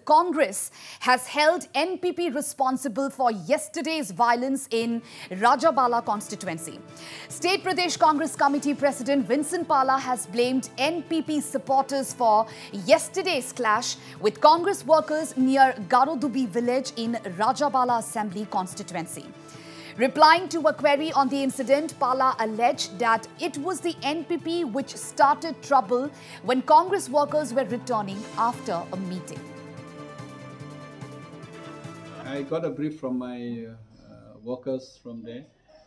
Congress has held NPP responsible for yesterday's violence in Rajabala constituency. State Pradesh Congress Committee President Vincent Pala has blamed NPP supporters for yesterday's clash with Congress workers near Garodubi village in Rajabala Assembly constituency. Replying to a query on the incident, Pala alleged that it was the NPP which started trouble when Congress workers were returning after a meeting. I got a brief from my workers from there.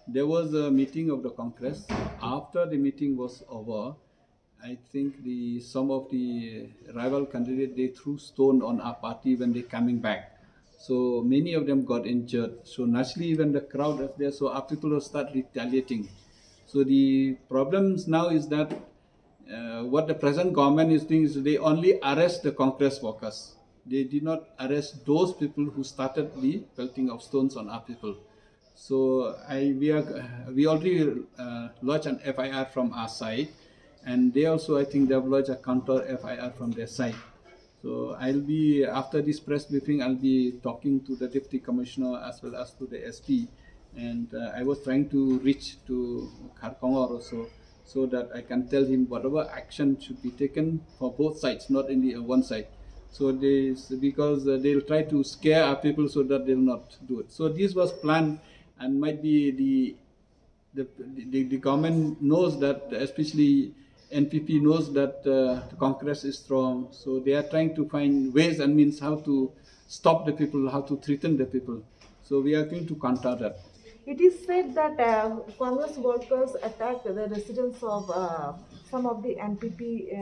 There was a meeting of the Congress. After the meeting was over, I think some of the rival candidates, they threw stone on our party when they coming back. So many of them got injured. So naturally, when the crowd is there, so our people will start retaliating. So the problems now is that what the present government is doing is they only arrest the Congress workers. They did not arrest those people who started the pelting of stones on our people. So we already lodged an FIR from our side, and they also, I think, they have lodged a counter FIR from their side. So I'll be, after this press briefing, I'll be talking to the Deputy Commissioner as well as to the SP. And I was trying to reach to Kharkhonger also, so that I can tell him whatever action should be taken for both sides, not only one side. So because they'll try to scare our people so that they'll not do it. So this was planned, and might be the government knows that, especially NPP knows that the Congress is strong, so they are trying to find ways and means how to stop the people, how to threaten the people. So we are going to counter that. It is said that Congress workers attacked the residence of some of the NPP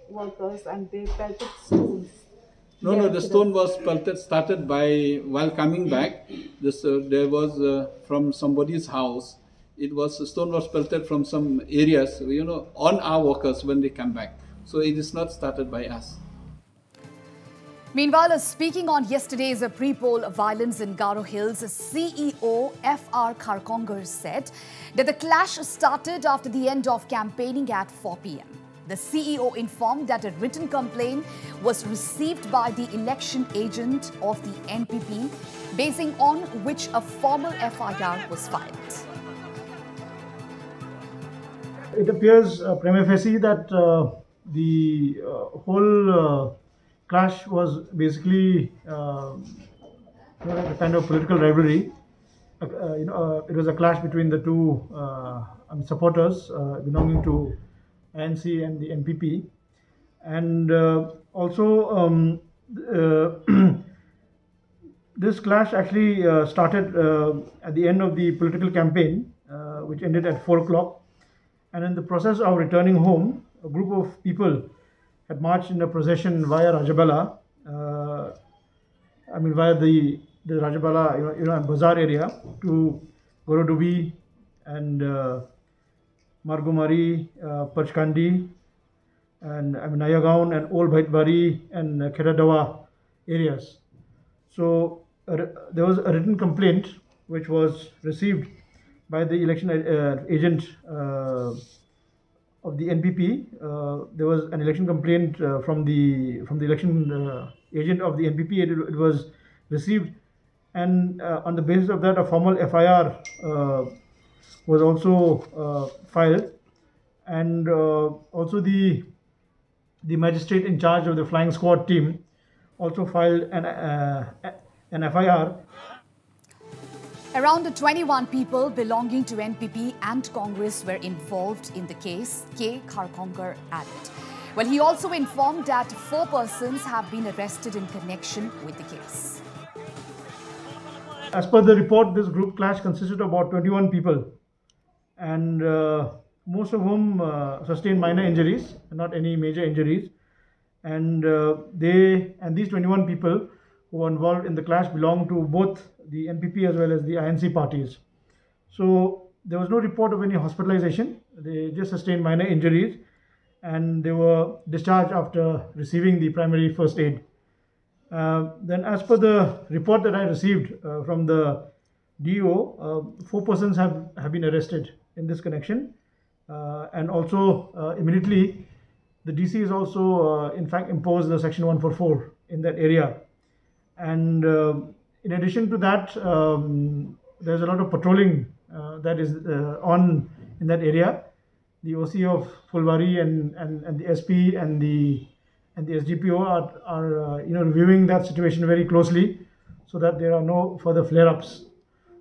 workers, and they pelted stones. No, the stone was pelted, started by, while coming back, there was from somebody's house. Stone was pelted from some areas, on our workers when they come back. So it is not started by us. Meanwhile, speaking on yesterday's pre-poll violence in Garo Hills, CEO F.R. Kharkhonger said that the clash started after the end of campaigning at 4 p.m. The CEO informed that a written complaint was received by the election agent of the NPP, basing on which a formal FIR was filed. It appears prima facie that the whole clash was basically a kind of political rivalry. It was a clash between the two supporters belonging to ANC and the NPP, and also this clash actually started at the end of the political campaign, which ended at 4 o'clock. And in the process of returning home, a group of people had marched in a procession via Rajabala, via the Rajabala, Bazaar area to Garodubi and Margumari, Pachkandi, and Nayagaon and Old Bhaitbari and Keradawa areas. So there was a written complaint which was received by the election agent of the NPP. There was an election complaint from the election agent of the NPP. It was received, and on the basis of that, a formal FIR was also filed, and also the magistrate in charge of the flying squad team also filed an FIR. Around 21 people belonging to NPP and Congress were involved in the case, K. Kharkhonger added. Well, he also informed that 4 persons have been arrested in connection with the case. As per the report, this group clash consisted of about 21 people, and most of whom sustained minor injuries, not any major injuries. And these 21 people who were involved in the clash belonged to both the NPP as well as the INC parties. So there was no report of any hospitalization. They just sustained minor injuries, and they were discharged after receiving the primary first aid. Then, as per the report that I received from the DO, 4 persons have been arrested in this connection, and also immediately the DC is also in fact imposed the section 144 in that area. And in addition to that, there's a lot of patrolling that is on in that area. The OC of Fulbari and the SP and the SDPO are reviewing that situation very closely so that there are no further flare-ups.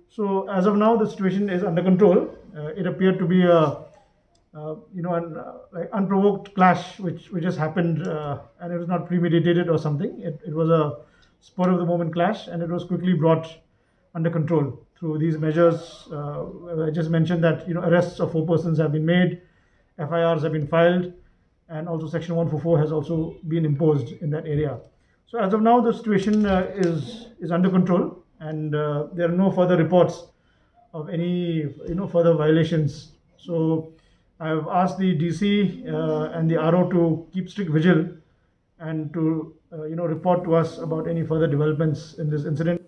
So as of now, the situation is under control. It appeared to be an unprovoked clash which has happened, and it was not premeditated or something. It was a spur of the moment clash, and it was quickly brought under control through these measures. I just mentioned that arrests of 4 persons have been made, FIRs have been filed, and also Section 144 has also been imposed in that area. So as of now, the situation is under control, and there are no further reports of any further violations. So I have asked the DC and the RO to keep strict vigil and to report to us about any further developments in this incident.